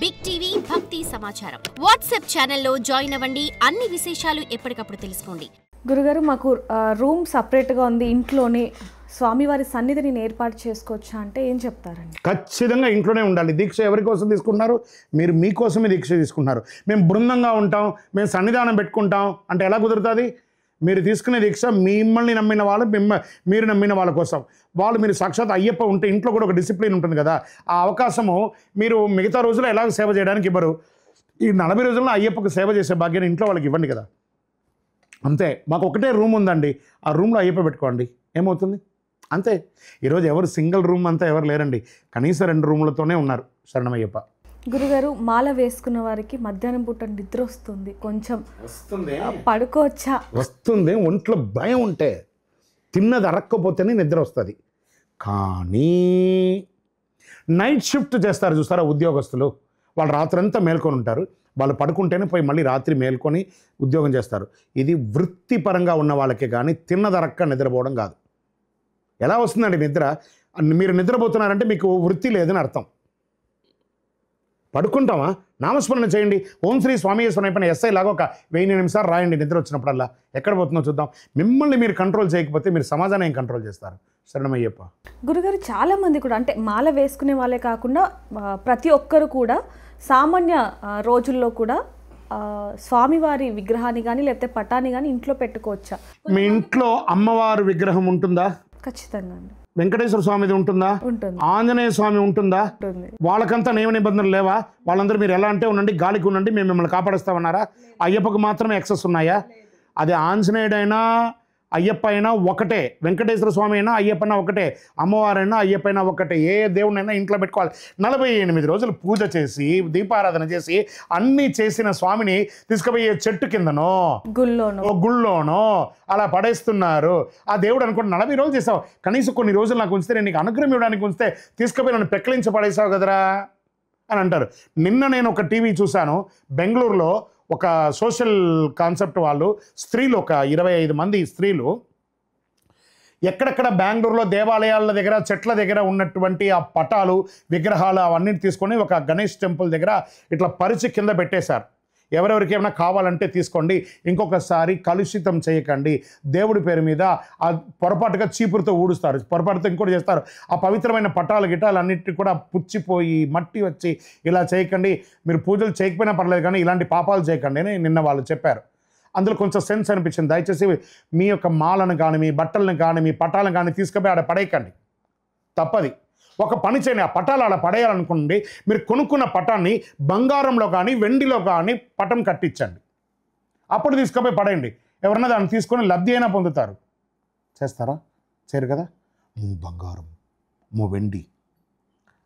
Big TV భక్తి సమాచారం WhatsApp ఛానల్లో జాయిన్ అవ్వండి. అన్ని విశేషాలు ఎప్పటికప్పుడు తెలుసుకోండి. గురుగారు, మాకు రూమ్ సపరేట్గా ఉంది, ఇంట్లోనే స్వామివారి సన్నిధిని ఏర్పాటు చేసుకోవచ్చా అంటే ఏం చెప్తారండి? ఖచ్చితంగా ఇంట్లోనే ఉండాలి. దీక్ష ఎవరి కోసం తీసుకుంటున్నారు? మీరు మీకోసమే దీక్ష తీసుకుంటున్నారు. మేము బృందంగా ఉంటాం, మేము సన్నిధానం పెట్టుకుంటాం అంటే ఎలా కుదురుతుంది? మీరు తీసుకునే దీక్ష మిమ్మల్ని నమ్మిన వాళ్ళు, మీరు నమ్మిన వాళ్ళ కోసం. మీరు సాక్షాత్ అయ్యప్ప ఉంటే ఇంట్లో కూడా ఒక డిసిప్లిన్ ఉంటుంది కదా, ఆ అవకాశము మీరు మిగతా రోజుల్లో ఎలాగ సేవ చేయడానికి ఇవ్వరు. ఈ 40 రోజుల్లో అయ్యప్పకు సేవ చేసే భాగ్యాన్ని ఇంట్లో వాళ్ళకి ఇవ్వండి కదా. అంతే. మాకు ఒకటే రూమ్ ఉందండి, ఆ రూమ్లో అయ్యప్ప పెట్టుకోండి, ఏమవుతుంది? అంతే. ఈరోజు ఎవరు సింగిల్ రూమ్ అంతా ఎవరు లేరండి, కనీసం 2 రూములతోనే ఉన్నారు. శరణమయ్యప్ప. గురుగారు, మాల వేసుకున్న వారికి మధ్యాహ్నం పూట నిద్ర వస్తుంది, కొంచెం వస్తుంది, పడుకోవచ్చా? వస్తుంది. ఒంట్లో భయం ఉంటే, తిన్నది అరక్కపోతేనే నిద్ర వస్తుంది. కానీ నైట్ షిఫ్ట్ చేస్తారు చూస్తారా ఉద్యోగస్తులు, వాళ్ళు రాత్రంతా మేల్కొని ఉంటారు. వాళ్ళు పడుకుంటేనే పోయి మళ్ళీ రాత్రి మేల్కొని ఉద్యోగం చేస్తారు. ఇది వృత్తిపరంగా ఉన్న వాళ్ళకే కానీ తిన్నదరక్క నిద్రపోవడం కాదు. ఎలా వస్తుందండి నిద్ర? మీరు నిద్రపోతున్నారంటే మీకు వృత్తి లేదని అర్థం. పడుకుంటామా? నామస్మరణ చేయండి. ఓం శ్రీ స్వామియేశ్వరం అయిపోయిన ఎస్ఐ లాగా ఒక 1000 నిమిషాలు రాయండి నిద్ర వచ్చినప్పుడల్లా. ఎక్కడ పోతుందో చూద్దాం. మిమ్మల్ని మీరు కంట్రోల్ చేయకపోతే మీరు సమాజాన్ని ఏం కంట్రోల్ చేస్తారు? శరణమయ్యప్ప. గురుగారు, చాలామంది కూడా అంటే మాల వేసుకునే వాళ్ళే కాకుండా ప్రతి ఒక్కరు కూడా సామాన్య రోజుల్లో కూడా స్వామివారి విగ్రహాన్ని కానీ లేకపోతే పటాన్ని కానీ ఇంట్లో పెట్టుకోవచ్చా? మీ ఇంట్లో అమ్మవారి విగ్రహం ఉంటుందా? ఖచ్చితంగా అండి. వెంకటేశ్వర స్వామిది ఉంటుందా? ఉంటుంది. ఆంజనేయ స్వామి ఉంటుందా? వాళ్ళకంతా నియమ నిబంధనలు లేవా? వాళ్ళందరూ మీరు ఎలా అంటే ఉండండి, గాలికి ఉండండి, మేము మిమ్మల్ని కాపాడేస్తామన్నారా? అయ్యప్పకు మాత్రమే ఎక్సెస్ ఉన్నాయా? అది ఆంజనేయుడైనా అయ్యప్ప అయినా ఒకటే, వెంకటేశ్వర స్వామి అయినా అయ్యప్పైనా ఒకటే, అమ్మవారైనా అయ్యప్పైనా ఒకటే. ఏ దేవుడినైనా ఇంట్లో పెట్టుకోవాలి. 48 రోజులు పూజ చేసి దీపారాధన చేసి అన్నీ చేసిన స్వామిని తీసుకుపోయే చెట్టు కిందనో గుళ్ళోనో అలా పడేస్తున్నారు. ఆ దేవుడు అనుకోండి 40 రోజులు చేసావు, కనీసం కొన్ని రోజులు నాకు ఉంచితే, నేను నీకు అనుగ్రహం ఇవ్వడానికి ఉంచితే తీసుకుపోయి నన్ను పెక్కలించి పడేసావు కదరా అని అంటారు. నిన్న నేను ఒక టీవీ చూశాను, బెంగళూరులో ఒక సోషల్ కాన్సెప్ట్ వాళ్ళు, స్త్రీలు ఒక 25 మంది స్త్రీలు ఎక్కడెక్కడ బెంగళూరులో దేవాలయాల దగ్గర చెట్ల దగ్గర ఉన్నటువంటి ఆ పటాలు విగ్రహాలు అవన్నీ తీసుకొని ఒక గణేష్ టెంపుల్ దగ్గర ఇట్లా పరిచి కింద పెట్టేశారు. ఎవరెవరికి ఏమైనా కావాలంటే తీసుకోండి, ఇంకొకసారి కలుషితం చేయకండి. దేవుడి పేరు మీద ఆ పొరపాటుగా చీపురుతో ఊడుస్తారు, పొరపాటుతో ఇంకోటి చేస్తారు. ఆ పవిత్రమైన పటాలు గిటాలు అన్నిటిని కూడా పుచ్చిపోయి మట్టి వచ్చి ఇలా చేయకండి. మీరు పూజలు చేయకపోయినా పర్లేదు కానీ ఇలాంటి పాపాలు చేయకండి అని నిన్న వాళ్ళు చెప్పారు. అందులో కొంచెం సెన్స్ అనిపించింది. దయచేసి మీ యొక్క మాలను కానీ మీ బట్టలను కానీ మీ పటాలను కానీ తీసుకుపోయి ఆడ పడేయకండి, తప్పది. ఒక పని చేయండి, ఆ పటాలు అలా పడేయాలనుకోండి, మీరు కొనుక్కున్న పటాన్ని బంగారంలో కానీ వెండిలో కానీ పటం కట్టించండి, అప్పుడు తీసుకుపోయి పడేయండి. ఎవరన్నా దాన్ని తీసుకొని లబ్ధి అయినా పొందుతారు. చేస్తారా? చేయరు కదా. బంగారం వెండి,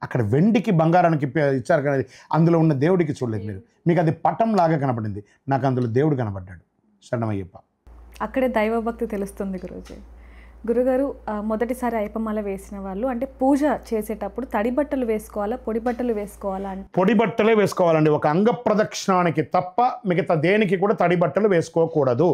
అక్కడ వెండికి బంగారానికి ఇచ్చారు కానీ అందులో ఉన్న దేవుడికి చూడలేదు మీరు. మీకు అది పటం లాగా కనపడింది, నాకు అందులో దేవుడు కనపడ్డాడు. శరణమయ్యప్ప. అక్కడే దైవభక్తి తెలుస్తుంది గురుజీ. గురుగారు, మొదటిసారి అయ్యప్పమాల వేసిన వాళ్ళు అంటే పూజ చేసేటప్పుడు తడి బట్టలు వేసుకోవాలా, పొడి బట్టలు వేసుకోవాలా? అంటే పొడి బట్టలే వేసుకోవాలండి. ఒక అంగ ప్రదక్షిణానికి తప్ప మిగతా దేనికి కూడా తడి బట్టలు వేసుకోకూడదు.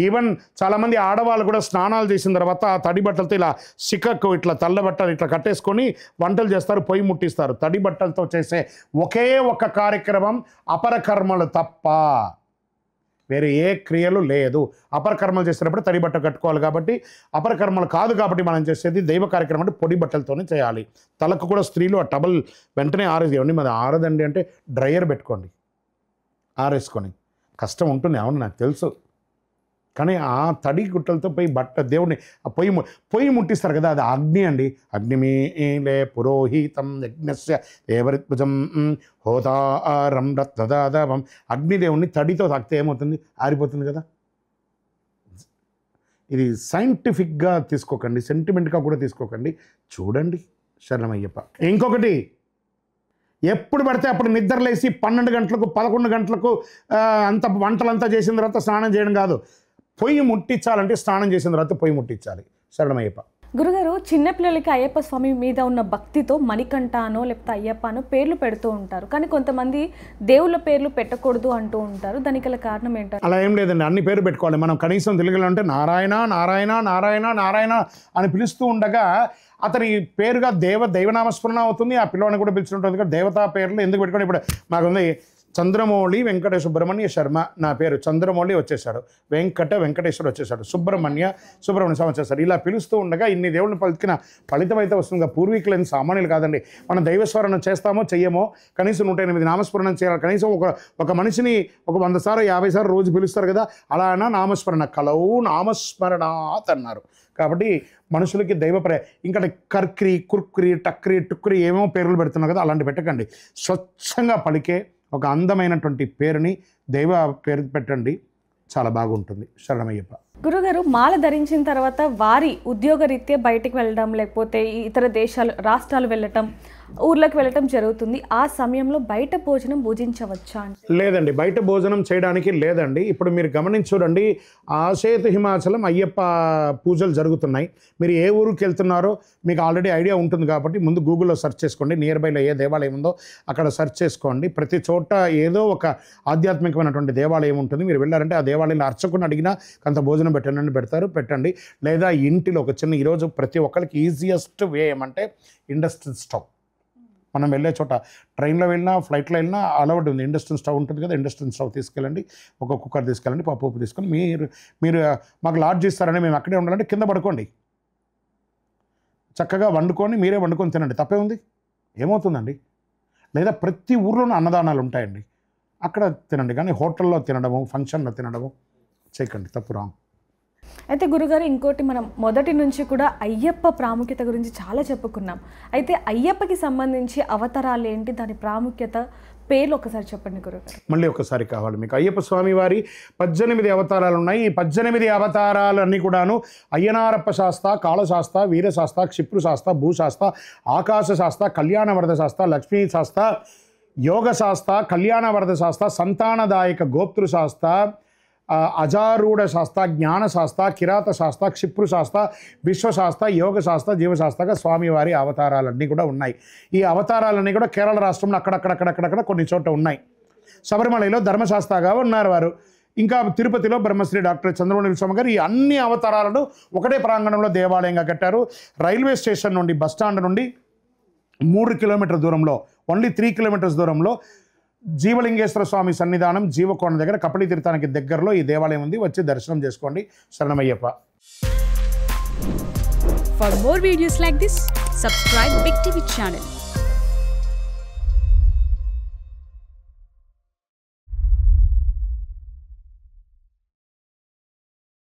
ఈవెన్ చాలామంది ఆడవాళ్ళు కూడా స్నానాలు చేసిన తర్వాత ఆ తడి బట్టలతో ఇలా సిక్కకు ఇట్లా తెల్ల బట్టలు ఇట్లా కట్టేసుకొని వంటలు చేస్తారు, పొయ్యి ముట్టిస్తారు. తడి బట్టలతో చేసే ఒకే ఒక కార్యక్రమం అపరకర్మలు తప్ప వేరే ఏ క్రియలు లేదు. అపరకర్మలు చేసేటప్పుడు తడి బట్ట కట్టుకోవాలి కాబట్టి, అపరకర్మలు కాదు కాబట్టి మనం చేసేది దైవ కార్యక్రమం అంటే పొడి బట్టలతోనే చేయాలి. తలకు కూడా స్త్రీలు ఆ టబల్ వెంటనే ఆరేసేయండి. మరి ఆరదండి అంటే డ్రైయర్ పెట్టుకోండి, ఆరేసుకొని. కష్టం ఉంటుంది, అవును నాకు తెలుసు, కానీ ఆ తడి గుట్టలతో పోయి బట్ట దేవుడిని ఆ పొయ్యి ముట్టిస్తారు కదా, అది అగ్ని అండి. అగ్నిమీలే పురోహితం యజ్ఞస్య దేవరిత్భుజం హోతారం రత్నదాదవం. అగ్నిదేవుణ్ణి తడితో తాకితే ఏమవుతుంది? ఆరిపోతుంది కదా. ఇది సైంటిఫిక్గా తీసుకోకండి, సెంటిమెంట్గా కూడా తీసుకోకండి. చూడండి. శరణమయ్యప్ప. ఇంకొకటి, ఎప్పుడు పడితే అప్పుడు నిద్రలేసి 12 గంటలకు 11 గంటలకు అంత వంటలంతా చేసిన తర్వాత స్నానం చేయడం కాదు. పొయ్యి ముట్టించాలంటే స్నానం చేసిన తర్వాత పొయ్యి ముట్టించాలి. శరణమయ్యప్ప. గురుగారు చిన్నపిల్లలకి అయ్యప్ప స్వామి మీద ఉన్న భక్తితో మణికంఠనో లేకపోతే అయ్యప్పనో పేర్లు పెడుతూ ఉంటారు, కానీ కొంతమంది దేవుళ్ళ పేర్లు పెట్టకూడదు అంటూ ఉంటారు. దానికి గల కారణం ఏంటంటే? అలా ఏం లేదండి, అన్ని పేరు పెట్టుకోవాలి. మనం కనీసం తెలుగులో అంటే నారాయణ నారాయణ నారాయణ నారాయణ అని పిలుస్తూ ఉండగా అతని పేరుగా దైవనామస్మరణ అవుతుంది. ఆ పిల్లవాడిని కూడా పిలుచుంటుంది. దేవతా పేర్లు ఎందుకు పెట్టుకోండి? ఇప్పుడు మాకుంది చంద్రమౌళి వెంకట సుబ్రహ్మణ్య శర్మ, నా పేరు చంద్రమౌళి వచ్చేసాడు, వెంకటేశ్వర వచ్చేసాడు, సుబ్రహ్మణ్య స్వామి వచ్చేసాడు. ఇలా పిలుస్తూ ఉండగా ఇన్ని దేవుళ్ళని పలికిన ఫలితం అయితే వస్తుంది. పూర్వీకులని సామాన్యులు కాదండి. మనం దైవస్మరణ చేస్తామో చెయ్యమో కనీసం 108 నామస్మరణ చేయాలి. కనీసం ఒక మనిషిని 100 సార్లు 50 సార్లు రోజు పిలుస్తారు కదా, అలా అయినా నామస్మరణ కలవు నామస్మరణాత్ అన్నారు. కాబట్టి మనుషులకి ఇంకా కర్క్రి కుర్క్రి టక్రి టుక్రి ఏమేమో పేర్లు పెడుతున్నారు కదా, అలాంటి పెట్టకండి. స్వచ్ఛంగా పలికే ఒక అందమైనటువంటి పేరుని దైవ పేరు పెట్టండి, చాలా బాగుంటుంది. శరణమయ్యప్ప. గురుగారు మాల ధరించిన తర్వాత వారి ఉద్యోగరీత్యా బయటికి వెళ్ళడం లేకపోతే ఇతర రాష్ట్రాలు వెళ్ళటం, ఊర్లకు వెళ్ళటం జరుగుతుంది. ఆ సమయంలో బయట భోజనం భుజించవచ్చా అంటే? లేదండి, బయట భోజనం చేయడానికి లేదండి. ఇప్పుడు మీరు గమనించి చూడండి, ఆసేతు హిమాచలం అయ్యప్ప పూజలు జరుగుతున్నాయి. మీరు ఏ ఊరికి వెళ్తున్నారో మీకు ఆల్రెడీ ఐడియా ఉంటుంది కాబట్టి ముందు గూగుల్లో సెర్చ్ చేసుకోండి. నియర్ బైలో ఏ దేవాలయం ఉందో అక్కడ సెర్చ్ చేసుకోండి. ప్రతి చోట ఏదో ఒక ఆధ్యాత్మికమైనటువంటి దేవాలయం ఉంటుంది. మీరు వెళ్ళారంటే ఆ దేవాలయంలో అర్చకుని అడిగినా కొంత భోజనం పెట్టండి. లేదా ఇంటిలో ఒక చిన్న, ఈరోజు ప్రతి ఒక్కరికి ఈజియెస్ట్ వే ఏమంటే ఇండస్ట్రియల్ స్టవ్. మనం వెళ్ళే చోట ట్రైన్లో వెళ్ళినా ఫ్లైట్లో వెళ్ళినా అలవాటు ఉంది, ఇండస్ట్రియల్ స్టవ్ ఉంటుంది కదా, ఇండస్ట్రియల్ స్టవ్ తీసుకెళ్ళండి. ఒక కుక్కర్ తీసుకెళ్ళండి, పప్పు తీసుకొని మీరు మాకు లాడ్జ్ ఇస్తారని మేము అక్కడే ఉండాలంటే కింద పడుకోండి, చక్కగా మీరే వండుకొని తినండి, తప్పే ఉంది, ఏమవుతుందండి? లేదా ప్రతి ఊర్లోనూ అన్నదానాలు ఉంటాయండి, అక్కడ తినండి. కానీ హోటల్లో తినడము, ఫంక్షన్లో తినడము చేయకండి, తప్పు, రాంగ్. అయితే గురుగారు ఇంకోటి, మనం మొదటి నుంచి కూడా అయ్యప్ప ప్రాముఖ్యత గురించి చాలా చెప్పుకున్నాం. అయితే అయ్యప్పకి సంబంధించి అవతారాలు ఏంటి, దాని ప్రాముఖ్యత, పేర్లు ఒకసారి చెప్పండి గురుగారు. మళ్ళీ ఒకసారి కావాలి మీకు. అయ్యప్ప స్వామి వారి 18 అవతారాలు ఉన్నాయి. ఈ 18 అవతారాలన్నీ కూడాను అయ్యనారప్ప శాస్త, కాళశాస్త, వీరశాస్త, క్షిప్రుశాస్త, భూశాస్త, ఆకాశశాస్త, కళ్యాణవరద శాస్త, లక్ష్మీ శాస్త, యోగశాస్త, కళ్యాణవరద శాస్త, సంతానదాయక గోప్తృశాస్త, అజారూఢ శాస్త్ర, జ్ఞానశాస్త్ర, కిరాత శాస్త్ర, క్షిప్రుశాస్త్ర, విశ్వశాస్త్ర, యోగశాస్త్ర, జీవశాస్త్రగా స్వామివారి అవతారాలన్నీ కూడా ఉన్నాయి. ఈ అవతారాలన్నీ కూడా కేరళ రాష్ట్రంలో అక్కడక్కడ కొన్ని చోట్ల ఉన్నాయి. శబరిమలలో ధర్మశాస్త్రగా ఉన్నారు వారు. ఇంకా తిరుపతిలో బ్రహ్మశ్రీ డాక్టర్ చంద్రమౌళి స్వామి గారు ఈ అన్ని అవతారాలను ఒకటే ప్రాంగణంలో దేవాలయంగా కట్టారు. రైల్వే స్టేషన్ నుండి, బస్టాండ్ నుండి 3 కిలోమీటర్ల దూరంలో, ఓన్లీ 3 కిలోమీటర్స్ దూరంలో జీవలింగేశ్వర స్వామి సన్నిధానం జీవకోణ దగ్గర కపిలి తీర్థానికి దగ్గరలో ఈ దేవాలయం ఉంది. వచ్చి దర్శనం చేసుకోండి. శరణమయ్యప్ప. For more videos like this, subscribe Big TV channel.